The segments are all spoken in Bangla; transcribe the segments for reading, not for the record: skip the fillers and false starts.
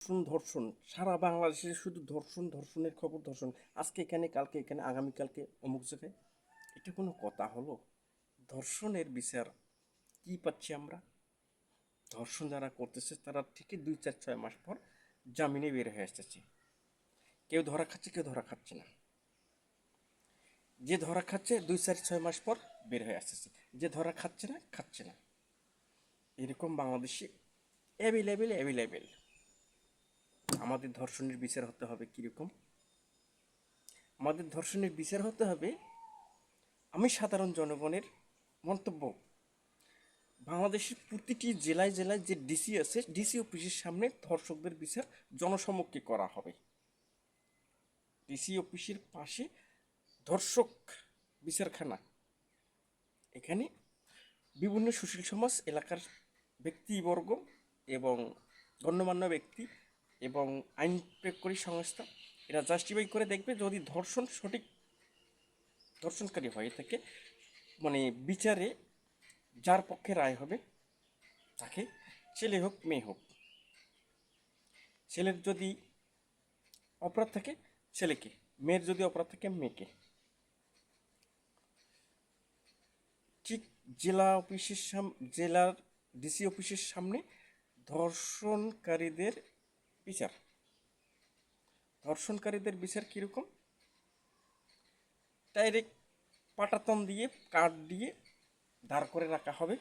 ধর্ষণ ধর্ষণ, সারা বাংলাদেশে শুধু ধর্ষণ ধর্ষণের খবর, ধর্ষণ, আজকে এখানে কালকে এখানে আগামীকালকে অমুক জায়গায়। এটা কোনো কথা হলো? ধর্ষণের বিচার কি পাচ্ছি আমরা? ধর্ষণ যারা করতেছে তারা ঠিকই 2 4 6 মাস পর জামিনে বের হয়ে আসতেছে। কেউ ধরা খাচ্ছে, কেউ ধরা খাচ্ছে না। যে ধরা খাচ্ছে 2 4 6 মাস পর বের হয়ে আসতেছে, যে ধরা খাচ্ছে না খাচ্ছে না। এরকম বাংলাদেশে অ্যাভেলেবেল অ্যাভেলেবেল। আমাদের ধর্ষণের বিচার হতে হবে কীরকম? আমাদের ধর্ষণের বিচার হতে হবে, আমি সাধারণ জনগণের মন্তব্য, বাংলাদেশের প্রতিটি জেলায় জেলায় যে ডিসি আছে, ডিসি অফিসের সামনে ধর্ষকদের বিচার জনসমক্ষে করা হবে। ডিসি অফিসের পাশে ধর্ষক বিচারখানা, এখানে বিভিন্ন সুশীল সমাজ এলাকার ব্যক্তিবর্গ এবং গণ্যমান্য ব্যক্তি এবং আইন প্রয়োগকারী সংস্থা এরা জাস্টিফাই করে দেখবে, যদি ধর্ষণ সঠিক ধর্ষণকারী হয়ে থাকে, মানে বিচারে যার পক্ষে রায় হবে তাকে, ছেলে হোক মেয়ে হোক, ছেলের যদি অপরাধ থাকে ছেলেকে, মেয়ের যদি অপরাধ থাকে মেয়েকে। ঠিক জেলার ডিসি অফিসের সামনে ধর্ষণকারীদের বিচার। ধর্ষণকারীদের বিচার কীরকম? ডাইরেক্ট পাটাতন দিয়ে কাঠ দিয়ে দাঁড় করে রাখা হবে,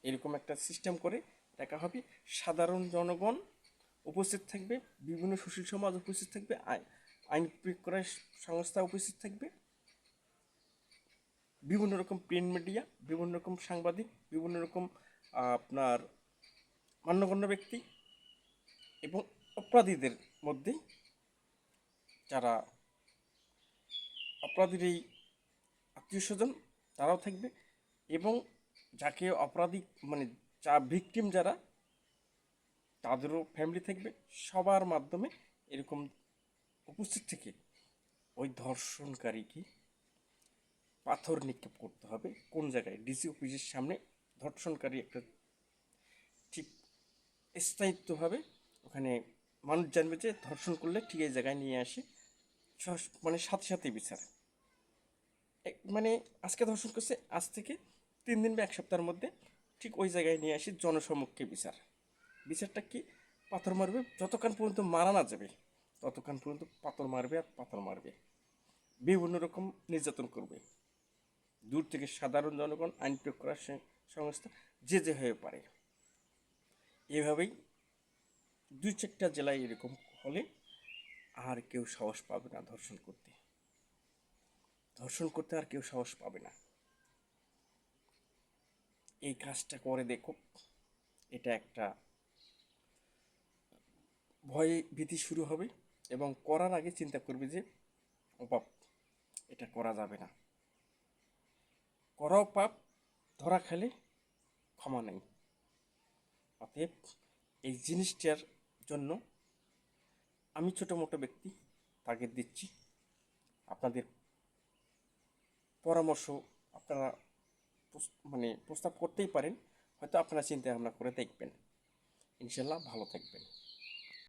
এরকম একটা সিস্টেম করে রাখা হবে। সাধারণ জনগণ উপস্থিত থাকবে, বিভিন্ন সুশীল সমাজ উপস্থিত থাকবে, আইন প্রয়োগ করার সংস্থা উপস্থিত থাকবে, বিভিন্ন রকম প্রিন্ট মিডিয়া, বিভিন্ন রকম সাংবাদিক, বিভিন্ন রকম আপনার মান্যগণ্য ব্যক্তি এবং অপরাধীদের মধ্যে যারা অপরাধীর এই আত্মীয় স্বজন তারাও থাকবে, এবং যাকে অপরাধী মানে যা ভিকটিম যারা তাদেরও ফ্যামিলি থাকবে। সবার মাধ্যমে এরকম উপস্থিত থেকে ওই ধর্ষণকারীকে পাথর নিক্ষেপ করতে হবে। কোন জায়গায়? ডিসি অফিসের সামনে ধর্ষণকারী একটা ঠিক স্থায়িত্বভাবে ওখানে মানুষ জানবে যে ধর্ষণ করলে ঠিক এই জায়গায় নিয়ে আসে, মানে সাথে সাথে বিচার। মানে আজকে ধর্ষণ করছে, আজ থেকে 3 দিন বা 1 সপ্তাহের মধ্যে ঠিক ওই জায়গায় নিয়ে আসি জনসমক্ষে বিচার। বিচারটা কি? পাথর মারবে, যতক্ষণ পর্যন্ত মারা না যাবে ততক্ষণ পর্যন্ত পাথর মারবে আর পাথর মারবে, বিভিন্ন রকম নির্যাতন করবে। দূর থেকে সাধারণ জনগণ, আইন প্রয়োগ করার সংস্থা, যে যে হয়ে পারে। এভাবেই 2 4টা জেলায় এরকম হলে আর কেউ সাহস পাবে না ধর্ষণ করতে। ধর্ষণ করতে আর কেউ সাহস পাবে না। এই কাজটা করে দেখো, এটা একটা ভয় ভীতি শুরু হবে, এবং করার আগে চিন্তা করবে যে অপাপ, এটা করা যাবে না। করাও পাপ, ধরা খেলে ক্ষমা নেই। অতএব এই জিনিসটার জন্য আমি ছোটো মোটো ব্যক্তি তাগিদ দিচ্ছি, আপনাদের পরামর্শ আপনারা মানে প্রস্তাব করতেই পারেন, হয়তো আপনারা চিন্তা ভাবনা করে দেখবেন। ইনশাল্লাহ ভালো থাকবেন।